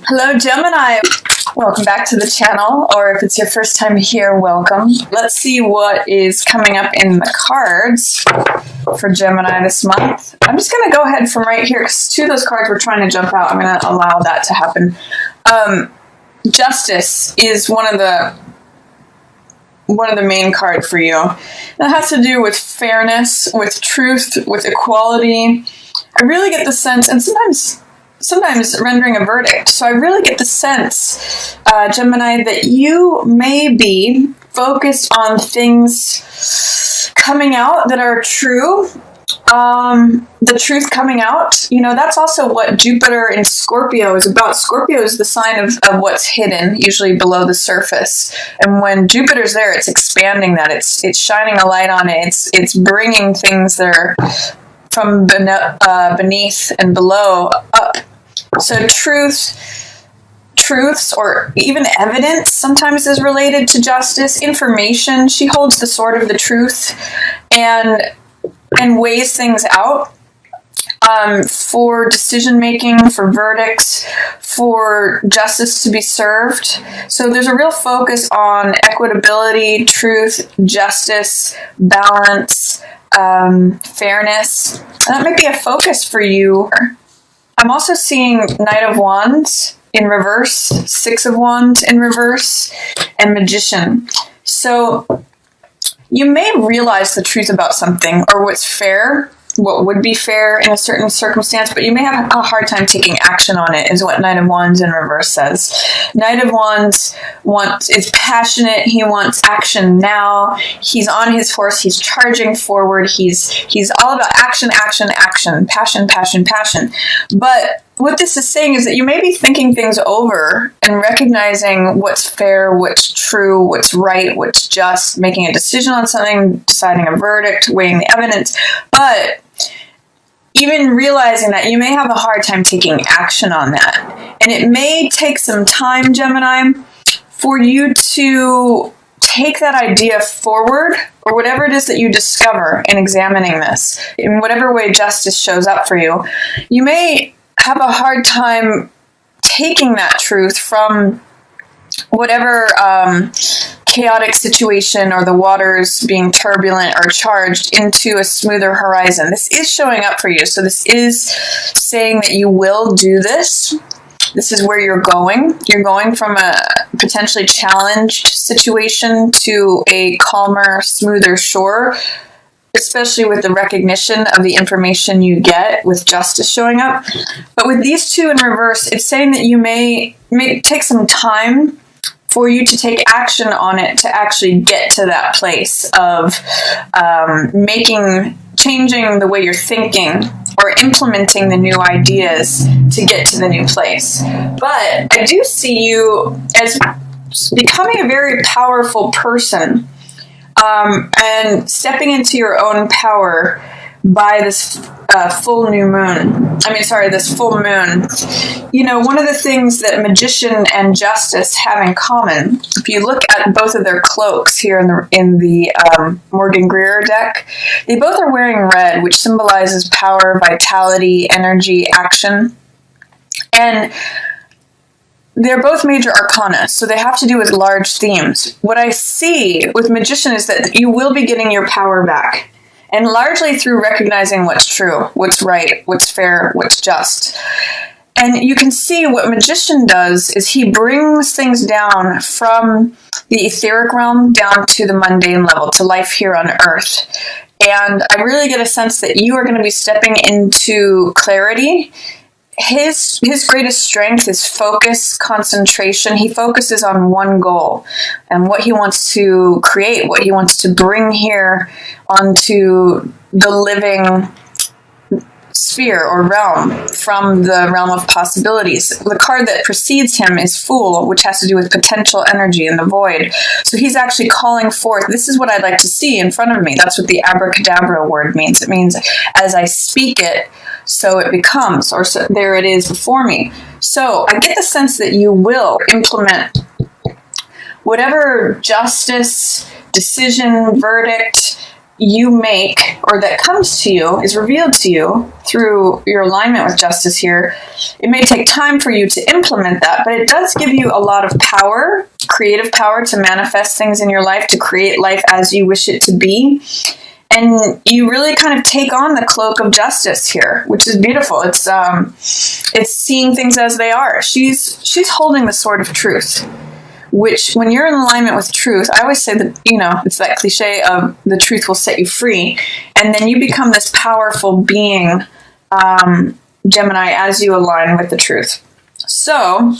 Hello, Gemini. Welcome back to the channel, or if it's your first time here, welcome. Let's see what is coming up in the cards for Gemini this month. I'm just going to go ahead from right here because two of those cards were trying to jump out. I'm going to allow that to happen. Justice is one of the main cards for you. That has to do with fairness, with truth, with equality. I really get the sense, and sometimes rendering a verdict. So I really get the sense, Gemini, that you may be focused on things coming out that are true. The truth coming out, that's also what Jupiter in Scorpio is about. Scorpio is the sign of what's hidden, usually below the surface. And when Jupiter's there, it's expanding that. It's shining a light on it. It's bringing things that are from beneath and below up. So truths or even evidence sometimes is related to justice. Information, she holds the sword of the truth and weighs things out for decision making, for verdicts, for justice to be served. So there's a real focus on equitability, truth, justice, balance, fairness. That might be a focus for you. I'm also seeing Knight of Wands in reverse, Six of Wands in reverse, and Magician. So you may realize the truth about something or what's fair, what would be fair in a certain circumstance, but you may have a hard time taking action on it, is what Knight of Wands in reverse says. Knight of Wands is passionate. He wants action now. He's on his horse. He's charging forward. He's all about action, action, action, passion, passion, passion. But what this is saying is that you may be thinking things over and recognizing what's fair, what's true, what's right, what's just, making a decision on something, deciding a verdict, weighing the evidence. But even realizing that you may have a hard time taking action on that. And it may take some time, Gemini, for you to take that idea forward, or whatever it is that you discover in examining this, in whatever way justice shows up for you. You may have a hard time taking that truth from whatever chaotic situation or the waters being turbulent or charged into a smoother horizon. This is showing up for you. So this is saying that you will do this. This is where you're going. You're going from a potentially challenged situation to a calmer, smoother shore, especially with the recognition of the information you get with justice showing up. But with these two in reverse, it's saying that you may take some time for you to take action on it to actually get to that place of changing the way you're thinking or implementing the new ideas to get to the new place. But I do see you as becoming a very powerful person, and stepping into your own power by this this full moon. One of the things that Magician and Justice have in common, if you look at both of their cloaks here in the Morgan Greer deck, they both are wearing red, which symbolizes power, vitality, energy, action. And they're both major arcana, so they have to do with large themes. What I see with Magician is that you will be getting your power back, and largely through recognizing what's true, what's right, what's fair, what's just. And you can see what Magician does is he brings things down from the etheric realm down to the mundane level, to life here on Earth. And I really get a sense that you are going to be stepping into clarity. His greatest strength is focus, concentration. He focuses on one goal and what he wants to create, what he wants to bring here onto the living sphere or realm from the realm of possibilities. The card that precedes him is Fool, which has to do with potential energy in the void. So he's actually calling forth, this is what I'd like to see in front of me. That's what the abracadabra word means. It means as I speak it, so it becomes, or so there it is before me. So I get the sense that you will implement whatever justice, decision, verdict, you make, or that comes to you, is revealed to you through your alignment with justice here, it may take time for you to implement that, but it does give you a lot of power, creative power, to manifest things in your life, to create life as you wish it to be. And you really kind of take on the cloak of justice here, which is beautiful. It's seeing things as they are. She's holding the sword of truth, which, when you're in alignment with truth, I always say that, it's that cliche of the truth will set you free. And then you become this powerful being, Gemini, as you align with the truth. So,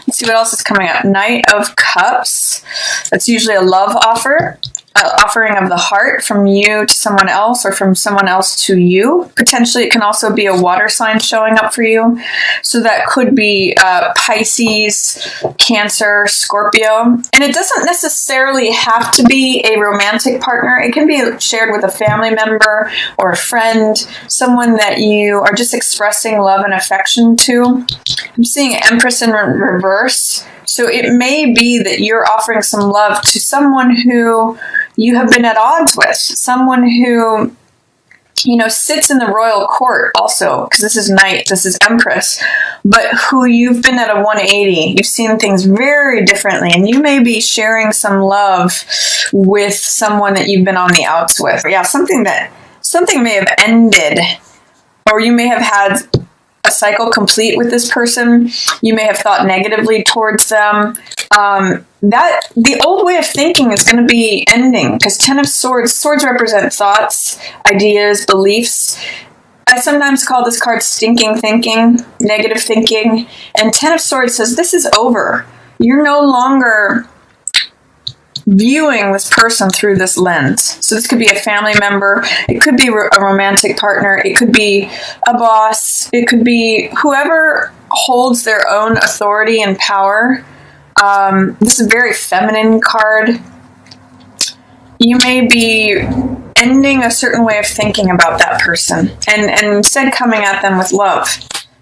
let's see what else is coming up. Knight of Cups. That's usually a love offering of the heart from you to someone else, or from someone else to you. Potentially, it can also be a water sign showing up for you. So that could be Pisces, Cancer, Scorpio. And it doesn't necessarily have to be a romantic partner. It can be shared with a family member or a friend, someone that you are just expressing love and affection to. I'm seeing Empress in reverse. So it may be that you're offering some love to someone who you have been at odds with, someone who, sits in the royal court also, because this is Knight, this is Empress, but who you've been at a 180. You've seen things very differently, and you may be sharing some love with someone that you've been on the outs with. Yeah, something may have ended, or you may have had a cycle complete with this person. You may have thought negatively towards them. That the old way of thinking is going to be ending, because Ten of Swords represent thoughts, ideas, beliefs. I sometimes call this card stinking thinking, negative thinking, and Ten of Swords says this is over. You're no longer viewing this person through this lens. So this could be a family member, it could be a romantic partner, it could be a boss, it could be whoever holds their own authority and power. This is a very feminine card. You may be ending a certain way of thinking about that person, and instead coming at them with love.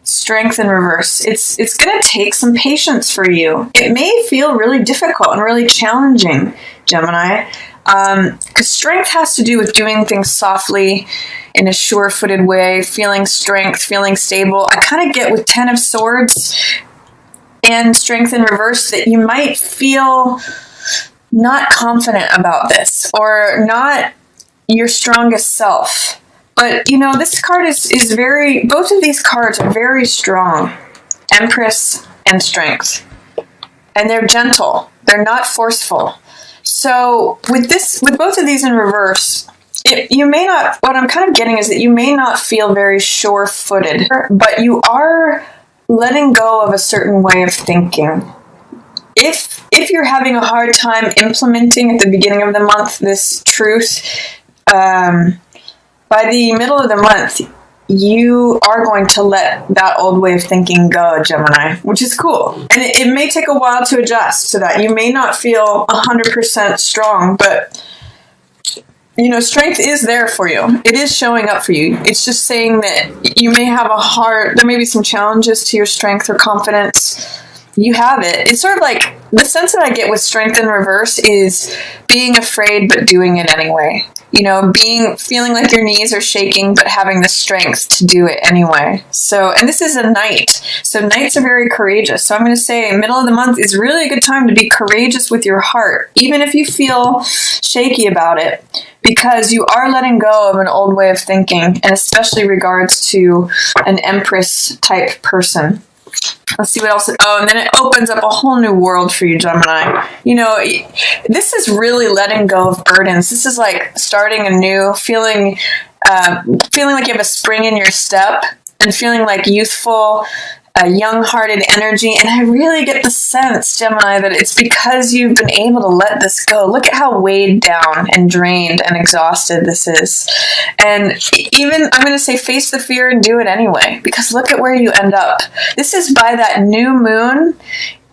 Strength in reverse. It's going to take some patience for you. It may feel really difficult and really challenging, Gemini, because strength has to do with doing things softly, in a sure-footed way, feeling strength, feeling stable. I kind of get with Ten of Swords and Strength in reverse that you might feel not confident about this, or not your strongest self. But, this card is both of these cards are very strong. Empress and Strength. And they're gentle. They're not forceful. So, with both of these in reverse, what I'm kind of getting is that you may not feel very sure-footed, but you are letting go of a certain way of thinking. If you're having a hard time implementing at the beginning of the month this truth, by the middle of the month, you are going to let that old way of thinking go, Gemini, which is cool. And it may take a while to adjust to that. You may not feel 100% strong, but strength is there for you. It is showing up for you. It's just saying that you may have there may be some challenges to your strength or confidence. You have it. It's sort of like, the sense that I get with Strength in reverse is being afraid but doing it anyway. Feeling like your knees are shaking but having the strength to do it anyway. So, and this is a Knight. So Knights are very courageous. So I'm going to say middle of the month is really a good time to be courageous with your heart, even if you feel shaky about it, because you are letting go of an old way of thinking, and especially regards to an Empress type person. Let's see what else. And then it opens up a whole new world for you, Gemini. This is really letting go of burdens. This is like starting anew, feeling like you have a spring in your step, and feeling like youthful, young-hearted energy. And I really get the sense, Gemini, that it's because you've been able to let this go. Look at how weighed down and drained and exhausted this is. And even, I'm going to say, face the fear and do it anyway, because look at where you end up. This is by that new moon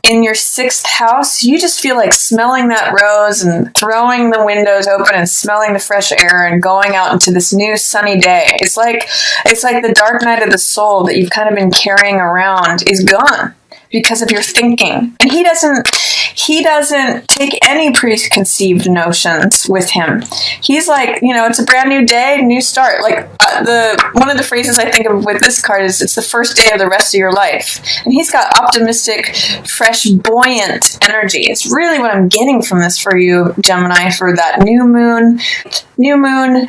in your 6th house. You just feel like smelling that rose and throwing the windows open and smelling the fresh air and going out into this new sunny day. It's like the dark night of the soul that you've kind of been carrying around is gone, because of your thinking. And he doesn't take any preconceived notions with him. He's like, it's a brand new day, new start. Like one of the phrases I think of with this card is, it's the first day of the rest of your life. And he's got optimistic, fresh, buoyant energy. It's really what I'm getting from this for you, Gemini, for that new moon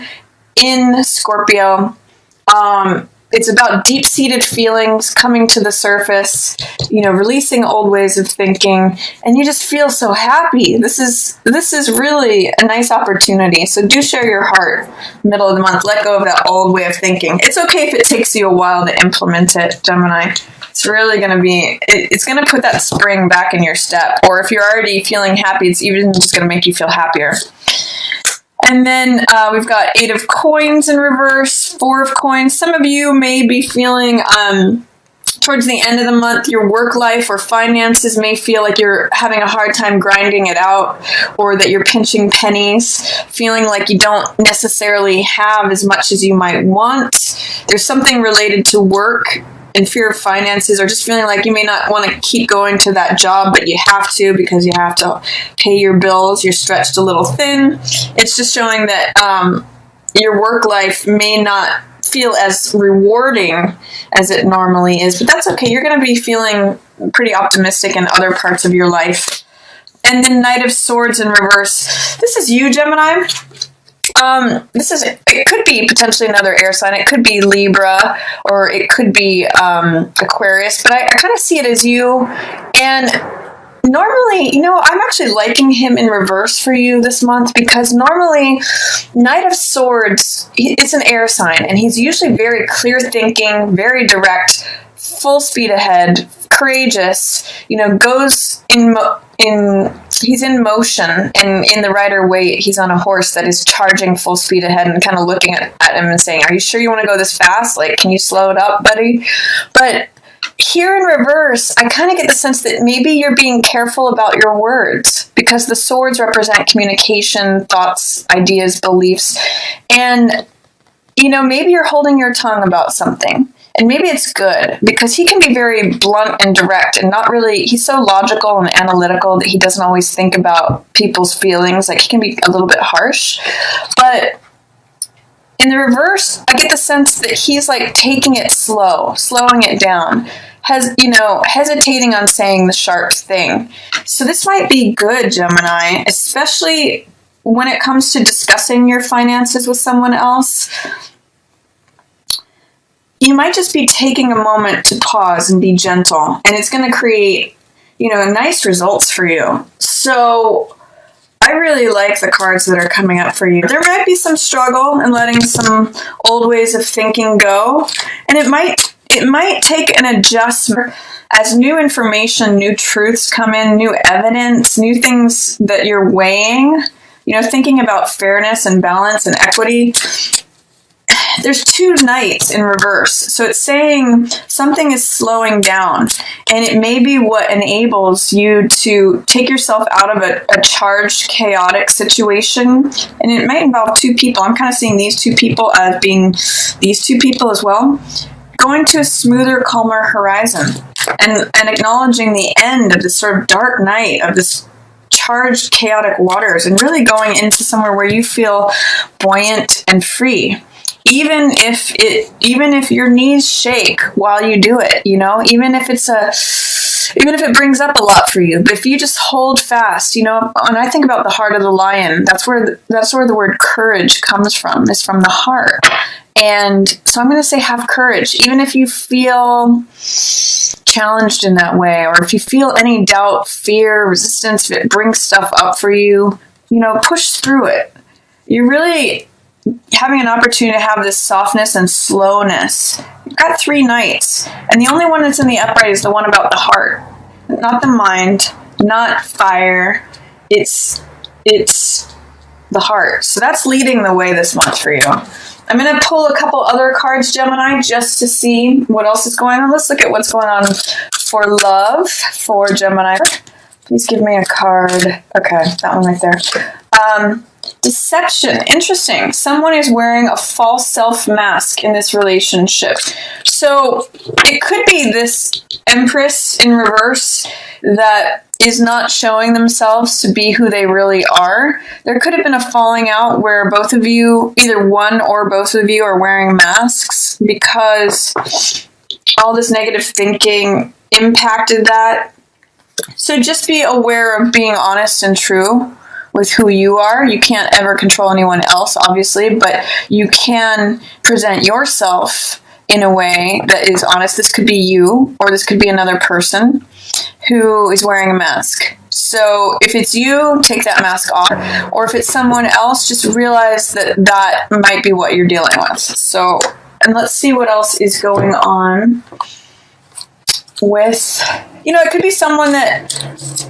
in Scorpio. It's about deep-seated feelings coming to the surface, releasing old ways of thinking, and you just feel so happy. This is really a nice opportunity. So do share your heart, middle of the month. Let go of that old way of thinking. It's okay if it takes you a while to implement it, Gemini. It's really going to it's going to put that spring back in your step. Or if you're already feeling happy, it's even just going to make you feel happier. And then we've got 8 of coins in reverse, 4 of coins. Some of you may be feeling towards the end of the month, your work life or finances may feel like you're having a hard time grinding it out, or that you're pinching pennies, feeling like you don't necessarily have as much as you might want. There's something related to work and fear of finances, or just feeling like you may not want to keep going to that job, but you have to because you have to pay your bills. You're stretched a little thin. It's just showing that your work life may not feel as rewarding as it normally is, but that's okay. You're going to be feeling pretty optimistic in other parts of your life. And then Knight of Swords in reverse. This is you, Gemini. It could be potentially another air sign. It could be Libra, or it could be Aquarius, but I kind of see it as you. And normally, I'm actually liking him in reverse for you this month, because normally Knight of Swords, it's an air sign, and he's usually very clear thinking, very direct, full speed ahead, courageous, goes he's in motion, and in the rider weight, he's on a horse that is charging full speed ahead, and kind of looking at him and saying, are you sure you want to go this fast? Like, can you slow it up, buddy? But here in reverse, I kind of get the sense that maybe you're being careful about your words, because the swords represent communication, thoughts, ideas, beliefs, and maybe you're holding your tongue about something. And maybe it's good, because he can be very blunt and direct, and he's so logical and analytical that he doesn't always think about people's feelings. Like, he can be a little bit harsh. But in the reverse, I get the sense that he's like taking it slow, slowing it down, hesitating on saying the sharp thing. So this might be good, Gemini, especially when it comes to discussing your finances with someone else. You might just be taking a moment to pause and be gentle, and it's going to create, nice results for you. So I really like the cards that are coming up for you. There might be some struggle in letting some old ways of thinking go, and it might take an adjustment as new information, new truths come in, new evidence, new things that you're weighing, thinking about fairness and balance and equity. There's 2 knights in reverse. So it's saying something is slowing down, and it may be what enables you to take yourself out of a charged, chaotic situation. And it might involve 2 people. I'm kind of seeing these 2 people as being these 2 people as well. Going to a smoother, calmer horizon, and acknowledging the end of this sort of dark night of this charged, chaotic waters, and really going into somewhere where you feel buoyant and free. Even if your knees shake while you do it, even if it brings up a lot for you, but if you just hold fast, when I think about the heart of the lion, that's where the word courage comes from, is from the heart. And so I'm going to say, have courage, even if you feel challenged in that way, or if you feel any doubt, fear, resistance, if it brings stuff up for you, push through it. You're really having an opportunity to have this softness and slowness. You've got 3 knights, and the only one that's in the upright is the one about the heart, not the mind, not fire. It's the heart. So that's leading the way this month for you. I'm going to pull a couple other cards, Gemini, just to see what else is going on. Let's look at what's going on for love for Gemini. Please give me a card. Okay, that one right there. Deception. Interesting. Someone is wearing a false self mask in this relationship. So it could be this Empress in reverse that is not showing themselves to be who they really are. There could have been a falling out where both of you, either one or both of you, are wearing masks because all this negative thinking impacted that. So just be aware of being honest and true with who you are. You can't ever control anyone else, obviously, but you can present yourself in a way that is honest. This could be you, or this could be another person who is wearing a mask. So if it's you, take that mask off. Or if it's someone else, just realize that that might be what you're dealing with. So, and let's see what else is going on with, it could be someone that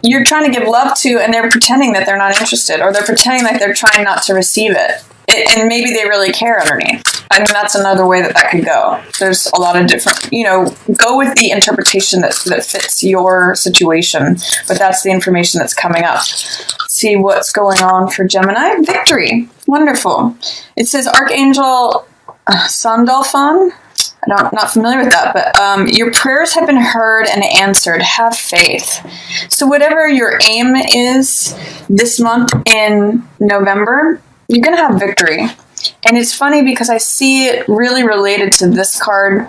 you're trying to give love to and they're pretending that they're not interested, or they're pretending like they're trying not to receive it. And maybe they really care underneath. I mean, that's another way that could go. There's a lot of different, go with the interpretation that fits your situation, but that's the information that's coming up. Let's see what's going on for Gemini. Victory. Wonderful. It says Archangel Sandalphon. I'm not familiar with that, but your prayers have been heard and answered. Have faith. So whatever your aim is this month in November, you're going to have victory. And it's funny because I see it really related to this card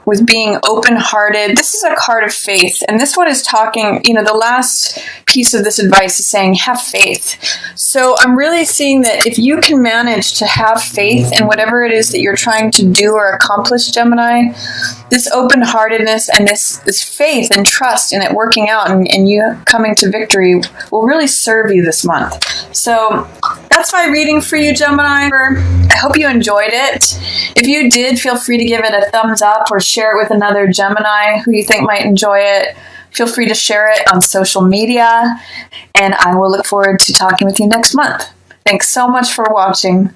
with being open-hearted. This is a card of faith. And this one is talking, the last piece of this advice is saying, have faith. So I'm really seeing that if you can manage to have faith in whatever it is that you're trying to do or accomplish, Gemini, this open-heartedness and this faith and trust in it working out and you coming to victory will really serve you this month. So that's my reading for you, Gemini. I hope you enjoyed it. If you did, feel free to give it a thumbs up or share it with another Gemini who you think might enjoy it. Feel free to share it on social media, and I will look forward to talking with you next month. Thanks so much for watching.